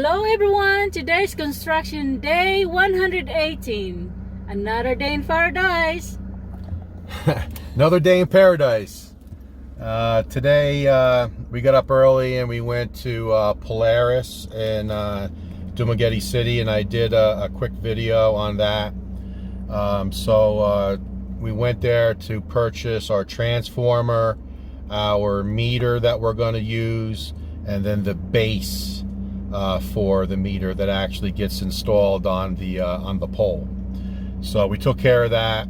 Hello everyone! Today's construction day 118. Another day in paradise. Another day in paradise. Today we got up early and we went to Polaris in Dumaguete City, and I did a quick video on that. We went there to purchase our transformer, our meter that we're going to use, and then the base for the meter that actually gets installed on the pole. So we took care of that.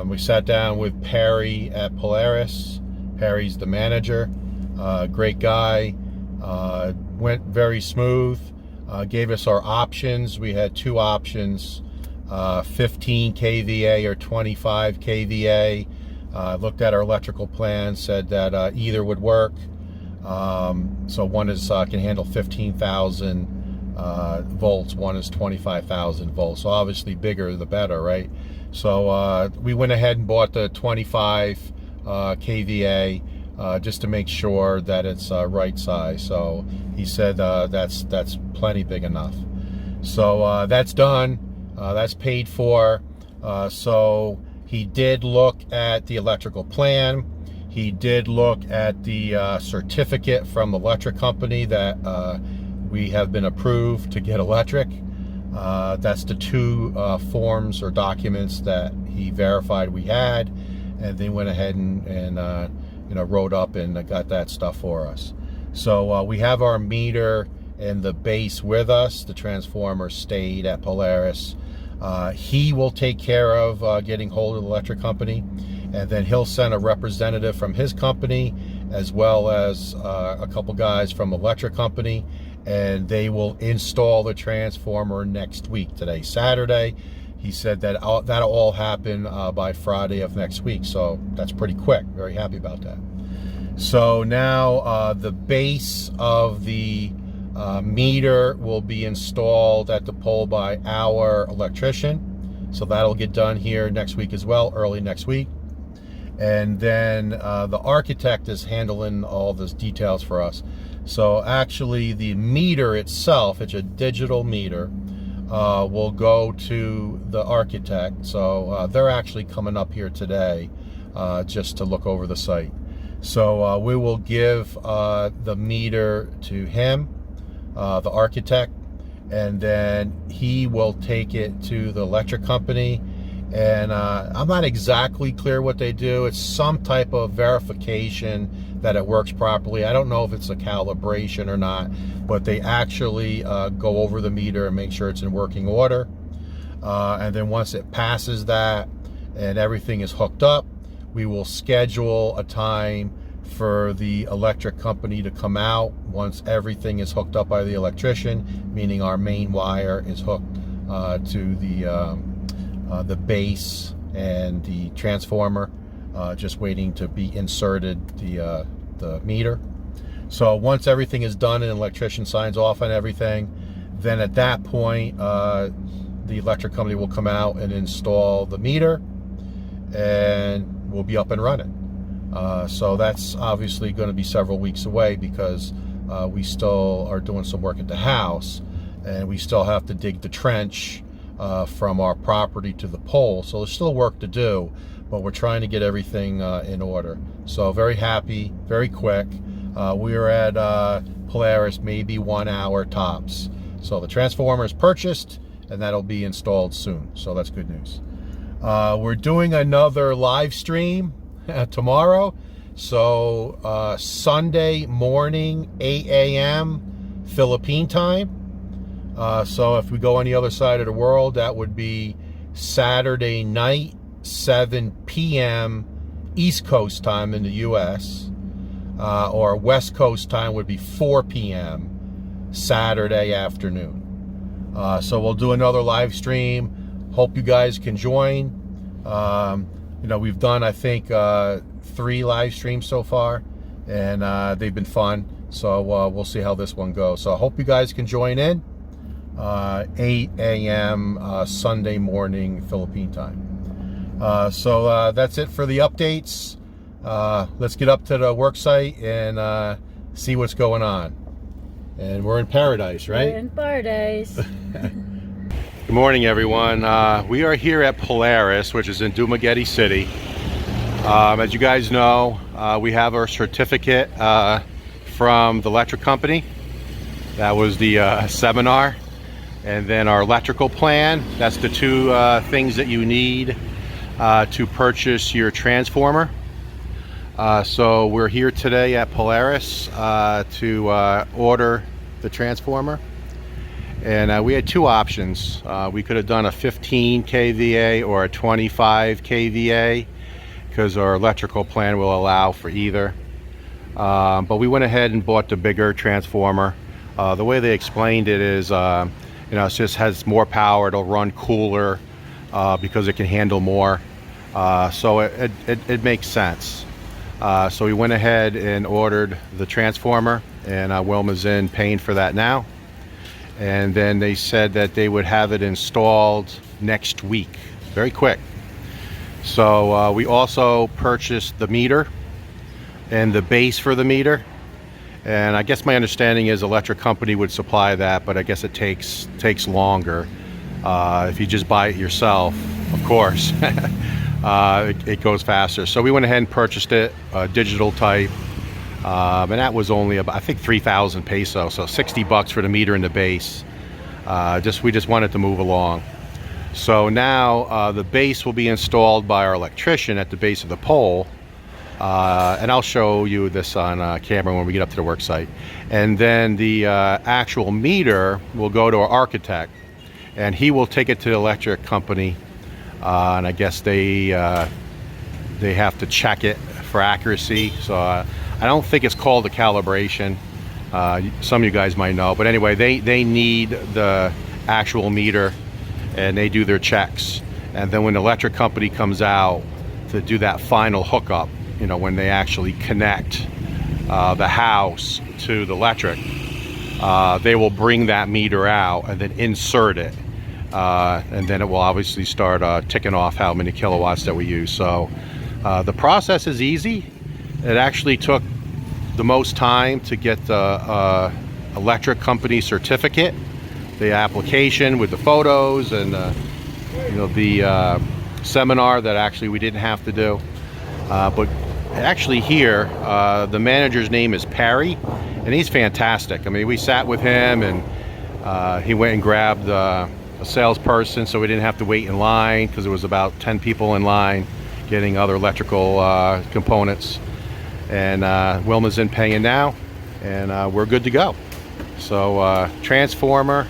We sat down with Perry at Polaris. Perry's the manager. Great guy. Went very smooth. Gave us our options. We had two options, 15 kVA or 25 kVA. Looked at our electrical plan, said that either would work. So one is can handle 15,000 volts, one is 25,000 volts. So obviously bigger the better, right? So we went ahead and bought the 25 kVA just to make sure that it's right size. So he said that's plenty big enough. So that's done. That's paid for. So he did look at the electrical plan. He did look at the certificate from the electric company that we have been approved to get electric. That's the two forms or documents that he verified we had, and then went ahead and wrote up and got that stuff for us. So we have our meter and the base with us. The transformer stayed at Polaris. He will take care of getting hold of the electric company, and then he'll send a representative from his company as well as a couple guys from the electric company, and they will install the transformer next week. Today's Saturday. He said that that'll all happen by Friday of next week, so that's pretty quick. Very happy about that. So now the base of the meter will be installed at the pole by our electrician, so that'll get done here next week as well, early next week. And then the architect is handling all those details for us. So actually the meter itself, it's a digital meter, will go to the architect. So they're actually coming up here today just to look over the site. So we will give the meter to him, the architect, and then he will take it to the electric company. And I'm not exactly clear what they do. It's some type of verification that it works properly. I don't know if it's a calibration or not, but they actually go over the meter and make sure it's in working order. And then once it passes that and everything is hooked up, we will schedule a time for the electric company to come out once everything is hooked up by the electrician, meaning our main wire is hooked to the base and the transformer, just waiting to be inserted, the meter. So once everything is done and the electrician signs off on everything, then at that point the electric company will come out and install the meter, and we'll be up and running. So that's obviously going to be several weeks away, because we still are doing some work at the house, and we still have to dig the trench from our property to the pole. So there's still work to do, but we're trying to get everything in order. So very happy, very quick. We were at Polaris maybe 1 hour tops. So the transformer is purchased, and that'll be installed soon. So that's good news. We're doing another live stream tomorrow. So Sunday morning, 8 a.m. Philippine time. So if we go on the other side of the world, that would be Saturday night, 7 p.m. East Coast time in the U.S. Or West Coast time would be 4 p.m. Saturday afternoon. So we'll do another live stream. Hope you guys can join. We've done, I think, 3 live streams so far, and they've been fun. So we'll see how this one goes. So I hope you guys can join in. 8 a.m. Sunday morning Philippine time. So that's it for the updates. Let's get up to the work site and see what's going on. And we're in paradise, right? We're in paradise. Good morning, everyone. We are here at Polaris, which is in Dumaguete City. As you guys know, we have our certificate from the electric company. That was the seminar. And then our electrical plan. That's the two things that you need to purchase your transformer. So we're here today at Polaris to order the transformer. And we had two options. We could have done a 15 kVA or a 25 kVA because our electrical plan will allow for either. But we went ahead and bought the bigger transformer. The way they explained it is, it just has more power. It'll run cooler because it can handle more. So it makes sense. So we went ahead and ordered the transformer, and Wilma's in paying for that now. And then they said that they would have it installed next week, very quick. So we also purchased the meter and the base for the meter. And I guess my understanding is electric company would supply that, but I guess it takes longer. If you just buy it yourself, of course, it goes faster. So we went ahead and purchased it, digital type, and that was only about, I think, 3,000 pesos, so 60 bucks for the meter and the base. We just wanted to move along. So now the base will be installed by our electrician at the base of the pole. And I'll show you this on camera when we get up to the work site. And then the actual meter will go to our architect, and he will take it to the electric company. And I guess they have to check it for accuracy. So I don't think it's called a calibration. Some of you guys might know, but anyway, they need the actual meter, and they do their checks. And then when the electric company comes out to do that final hookup, when they actually connect the house to the electric, they will bring that meter out and then insert it. And then it will obviously start ticking off how many kilowatts that we use. So the process is easy. It actually took the most time to get the electric company certificate, the application with the photos, and the seminar that actually we didn't have to do. But actually here, the manager's name is Perry, and he's fantastic. I mean, we sat with him, and he went and grabbed a salesperson, so we didn't have to wait in line, because there was about 10 people in line getting other electrical components. And Wilma's in paying now, and we're good to go. So transformer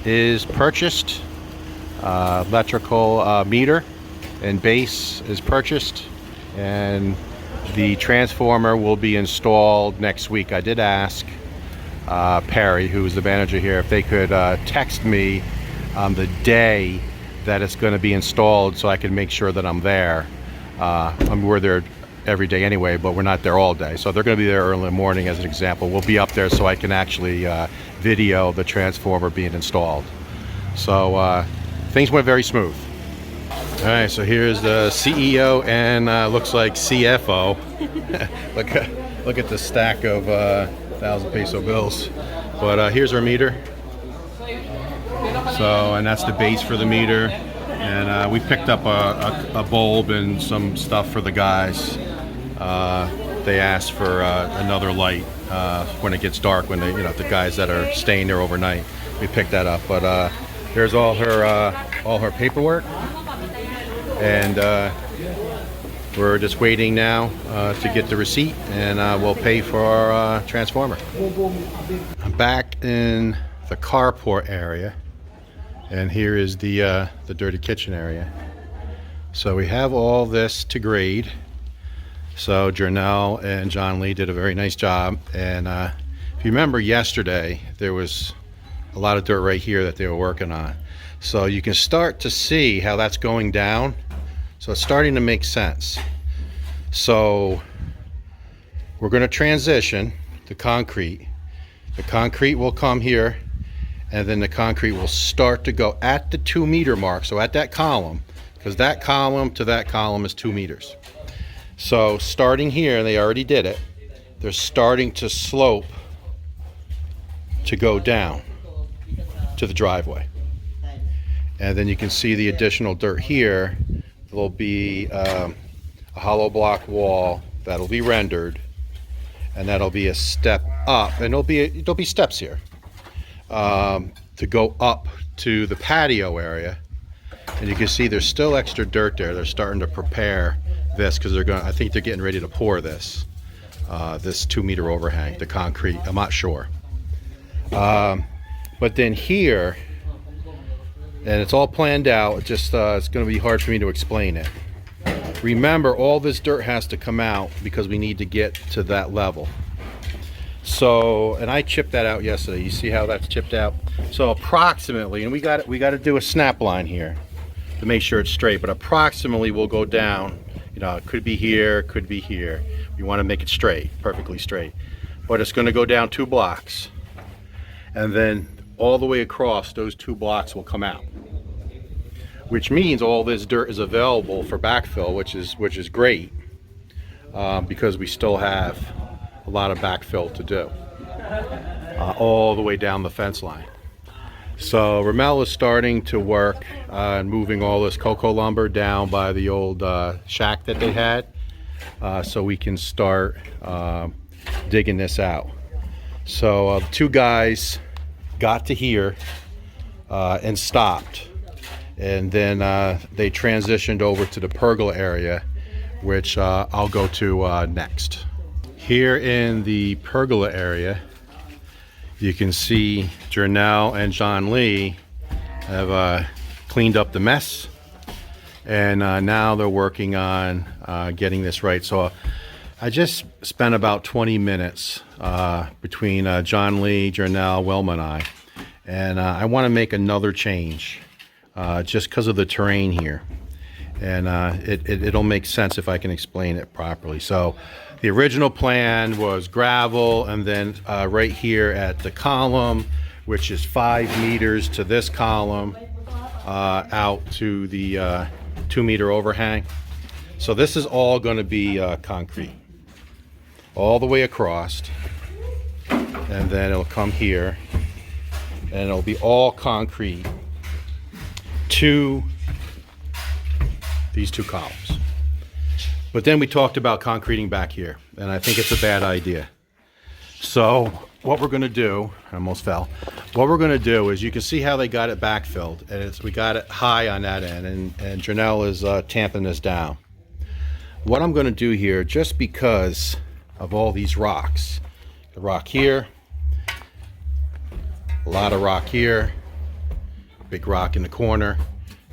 is purchased, electrical meter and base is purchased, and the transformer will be installed next week. I did ask Perry, who's the manager here, if they could text me on the day that it's going to be installed so I can make sure that I'm there. We're there every day anyway, but we're not there all day. So they're going to be there early in the morning, as an example. We'll be up there so I can actually video the transformer being installed. So things went very smooth. All right, so here's the CEO and looks like CFO. look at the stack of 1,000 peso bills. But here's our meter. So, and that's the base for the meter. And we picked up a bulb and some stuff for the guys. They asked for another light when it gets dark, when the guys that are staying there overnight. We picked that up. But here's all her paperwork. And we're just waiting now to get the receipt, and we'll pay for our transformer. I'm back in the carport area, and here is the dirty kitchen area. So we have all this to grade. So Jernell and John Lee did a very nice job. And if you remember yesterday, there was a lot of dirt right here that they were working on. So you can start to see how that's going down. So it's starting to make sense. So we're going to transition to concrete. The concrete will come here, and then the concrete will start to go at the 2 meter mark. So at that column, because that column to that column is 2 meters. So starting here, they already did it. They're starting to slope to go down to the driveway. And then you can see the additional dirt here. There'll be a hollow block wall that'll be rendered, and that'll be a step up, and there'll be steps here to go up to the patio area. And you can see there's still extra dirt there. They're starting to prepare this because I think they're getting ready to pour this 2-meter overhang, the concrete. I'm not sure. But then here, and it's all planned out, it's going to be hard for me to explain it. Remember, all this dirt has to come out because we need to get to that level. So, and I chipped that out yesterday. You see how that's chipped out? So approximately, and we got to do a snap line here to make sure it's straight, but approximately we'll go down, you know, it could be here, it could be here. We want to make it straight, perfectly straight. But it's going to go down 2 blocks. And then all the way across, those 2 blocks will come out. Which means all this dirt is available for backfill, which is great, because we still have a lot of backfill to do all the way down the fence line. So Ramel is starting to work and moving all this cocoa lumber down by the old shack that they had, so we can start digging this out. So the 2 guys got to here and stopped, and then they transitioned over to the pergola area, which I'll go to next. Here in the pergola area, you can see Jernell and John Lee have cleaned up the mess, and now they're working on getting this right. So I just spent about 20 minutes between John Lee, Jernell, Wilma, and I want to make another change just because of the terrain here, and it'll make sense if I can explain it properly. So the original plan was gravel, and then right here at the column, which is 5 meters to this column, out to the 2-meter overhang. So this is all going to be concrete all the way across, and then it'll come here, and it'll be all concrete to these 2 columns. But then we talked about concreting back here, and I think it's a bad idea. So what we're going to do, I almost fell. What we're going to do is, you can see how they got it backfilled, and we got it high on that end, and Jernell is tamping this down. What I'm going to do here, just because of all these rocks, the rock here, a lot of rock here, big rock in the corner.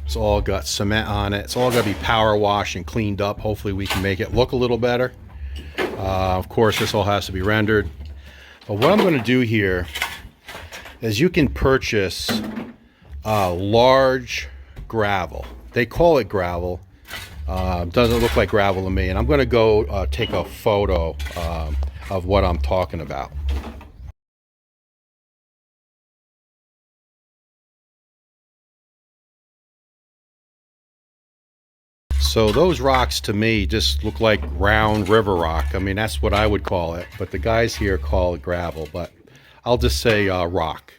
It's all got cement on it. It's all got to be power washed and cleaned up. Hopefully we can make it look a little better. Of course, this all has to be rendered. But what I'm going to do here is, you can purchase large gravel. They call it gravel. Doesn't look like gravel to me. And I'm going to go take a photo of what I'm talking about. So those rocks to me just look like round river rock. I mean, that's what I would call it, but the guys here call it gravel, but I'll just say rock.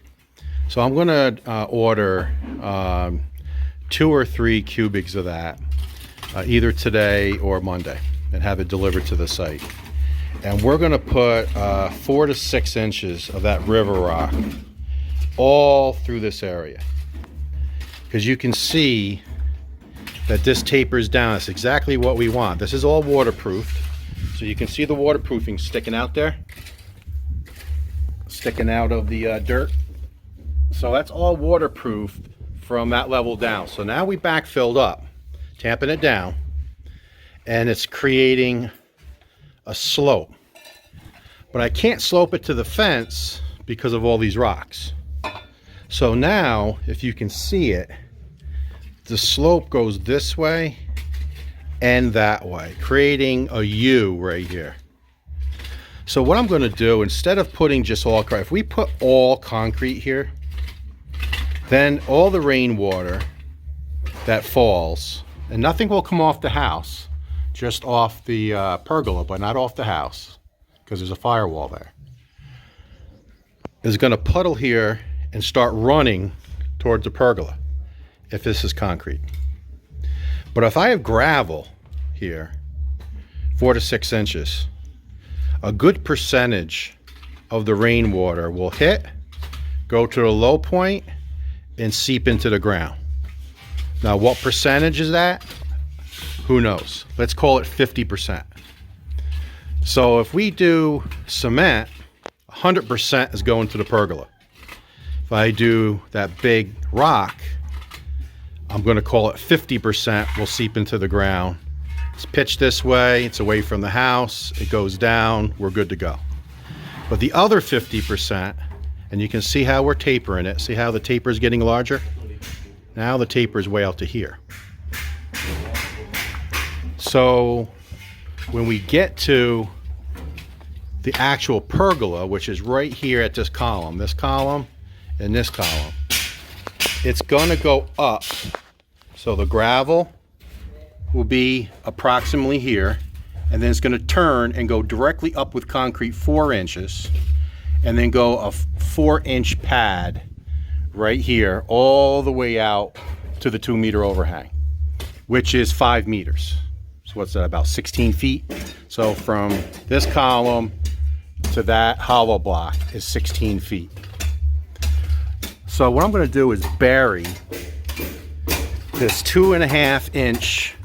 So I'm gonna order 2 or 3 cubics of that, either today or Monday, and have it delivered to the site. And we're gonna put 4 to 6 inches of that river rock all through this area, because you can see that this tapers down. That's exactly what we want. This is all waterproofed, so you can see the waterproofing sticking out there, sticking out of the dirt. So that's all waterproofed from that level down. So now we backfilled up, tamping it down, and it's creating a slope. But I can't slope it to the fence because of all these rocks. So now, if you can see it, the slope goes this way and that way, creating a U right here. So what I'm going to do, instead of putting just all concrete, if we put all concrete here, then all the rainwater that falls, and nothing will come off the house, just off the pergola, but not off the house, because there's a firewall there. is going to puddle here and start running towards the pergola if this is concrete. But if I have gravel here, 4 to 6 inches, a good percentage of the rainwater will hit, go to the low point, and seep into the ground. Now, what percentage is that? Who knows? Let's call it 50%. So if we do cement, 100% is going to the pergola. If I do that big rock, I'm going to call it 50% will seep into the ground. It's pitched this way, it's away from the house, it goes down, we're good to go. But the other 50%, and you can see how we're tapering it, see how the taper is getting larger? Now the taper is way out to here. So when we get to the actual pergola, which is right here at this column, and this column, it's gonna go up. So the gravel will be approximately here, and then it's gonna turn and go directly up with concrete 4 inches, and then go a 4-inch pad right here, all the way out to the 2-meter overhang, which is 5 meters. So what's that, about 16 feet? So from this column to that hollow block is 16 feet. So what I'm going to do is bury this 2.5-inch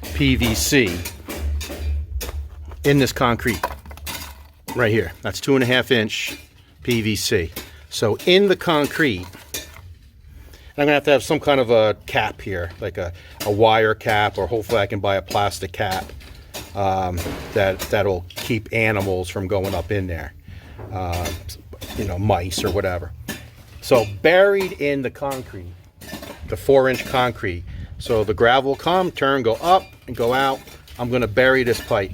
PVC in this concrete right here. That's 2.5-inch PVC. So in the concrete, I'm going to have some kind of a cap here, like a wire cap, or hopefully I can buy a plastic cap that'll keep animals from going up in there, you know, mice or whatever. So buried in the concrete, the 4-inch concrete, so the gravel will come, turn, go up and go out. I'm going to bury this pipe,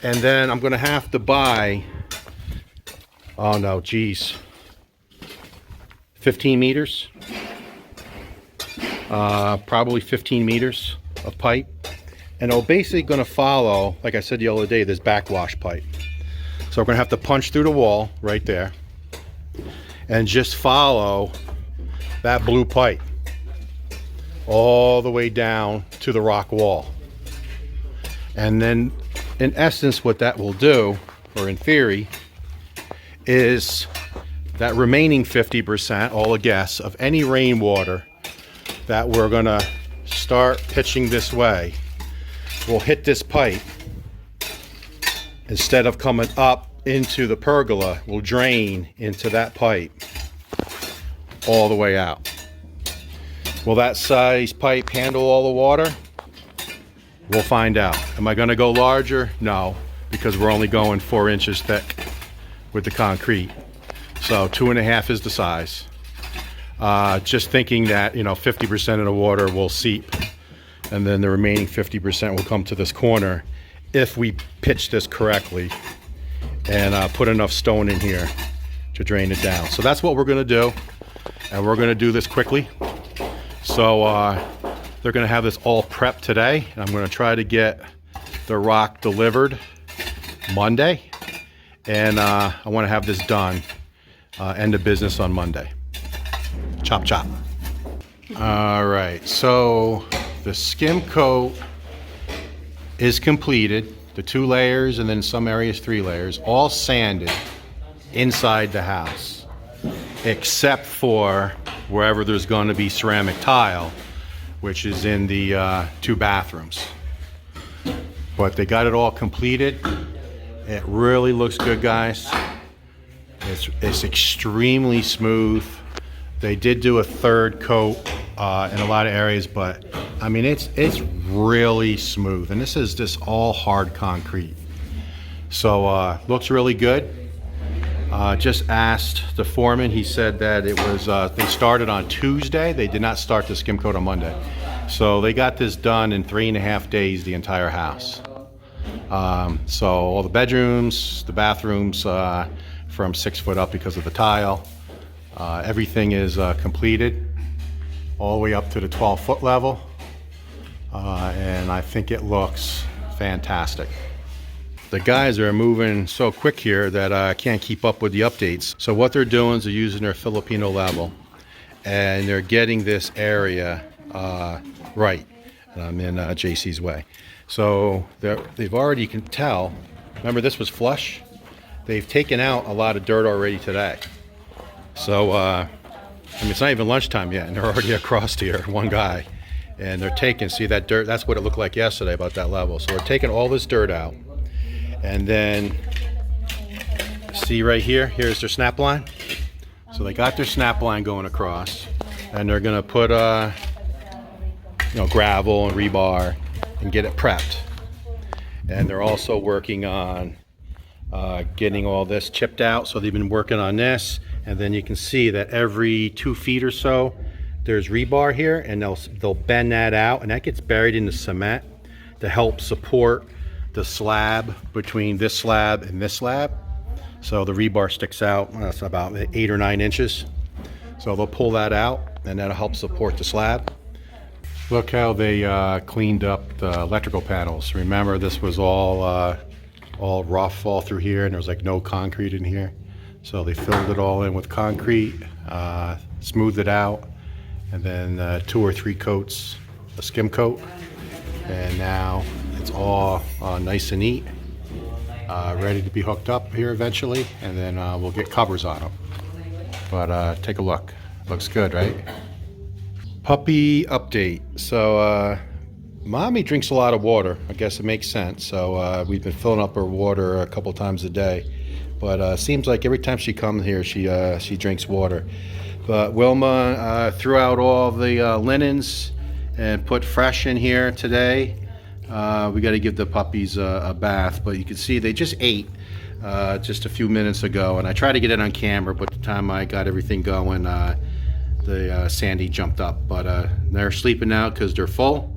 and then I'm going to have to buy, oh no, geez, 15 meters, probably 15 meters of pipe, and I'm basically going to follow, like I said the other day, this backwash pipe. So we're going to have to punch through the wall right there and just follow that blue pipe all the way down to the rock wall. And then in essence what that will do, or in theory, is that remaining 50%, all a guess, of any rainwater that we're gonna start pitching this way will hit this pipe. Instead of coming up into the pergola, will drain into that pipe all the way out. Will that size pipe handle all the water? We'll find out. Am I gonna go larger? No, because we're only going 4 inches thick with the concrete. So 2.5 is the size. Just thinking that, you know, 50% of the water will seep, and then the remaining 50% will come to this corner if we pitch this correctly and put enough stone in here to drain it down. So that's what we're gonna do, and we're gonna do this quickly. So they're gonna have this all prepped today, and I'm gonna try to get the rock delivered Monday, and I wanna have this done, end of business on Monday. Chop chop. All right, so the skim coat is completed, the 2 layers and then some areas 3 layers, all sanded inside the house, except for wherever there's going to be ceramic tile, which is in the 2 bathrooms. But they got it all completed. It really looks good, guys. It's extremely smooth. They did do a 3rd coat in a lot of areas, but I mean it's really smooth, and this is just all hard concrete. So looks really good. Just asked the foreman. He said that it was they started on Tuesday. They did not start the skim coat on Monday, so they got this done in 3.5 days, the entire house. So all the bedrooms, the bathrooms, from 6 foot up because of the tile. Everything is completed all the way up to the 12-foot level, and I think it looks fantastic. The guys are moving so quick here that I can't keep up with the updates. So what they're doing is they're using their Filipino level, and they're getting this area right. And I'm in JC's way. So they've already, you can tell, remember this was flush? They've taken out a lot of dirt already today. So, I mean, it's not even lunchtime yet, and they're already across here, one guy. And they're taking, see that dirt, that's what it looked like yesterday about that level. So we're taking all this dirt out. And then, see right here, here's their snap line. So they got their snap line going across. And they're gonna put, gravel and rebar and get it prepped. And they're also working on getting all this chipped out. So they've been working on this. And then you can see that every 2 feet or so, there's rebar here, and they'll bend that out, and that gets buried in the cement to help support the slab between this slab and this slab. So the rebar sticks out, that's about 8 or 9 inches. So they'll pull that out, and that'll help support the slab. Look how they cleaned up the electrical panels. Remember, this was all rough all through here, and there was like no concrete in here. So they filled it all in with concrete, smoothed it out, and then 2 or 3 coats, a skim coat. And now it's all nice and neat, ready to be hooked up here eventually, and then we'll get covers on them. But take a look. Looks good, right? Puppy update. So Mommy drinks a lot of water. I guess it makes sense. So we've been filling up her water a couple times a day. But seems like every time she comes here, she drinks water. But Wilma threw out all the linens and put fresh in here today. We got to give the puppies a bath, but you can see they just ate just a few minutes ago, and I tried to get it on camera, but the time I got everything going, the Sandy jumped up. But they're sleeping now because they're full,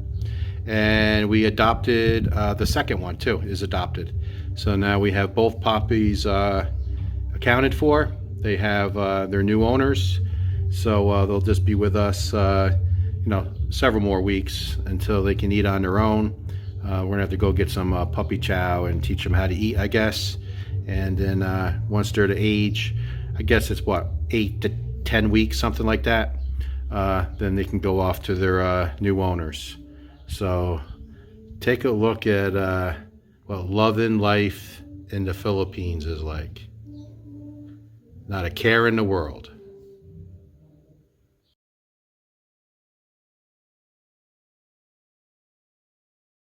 and we adopted the second one too, is adopted. So now we have both puppies accounted for. They have their new owners, so they'll just be with us several more weeks until they can eat on their own. We're gonna have to go get some puppy chow and teach them how to eat, I guess. And then once they're to age, I guess it's what, 8 to 10 weeks, something like that, then they can go off to their new owners. So take a look at what loving life in the Philippines is like. Not a care in the world.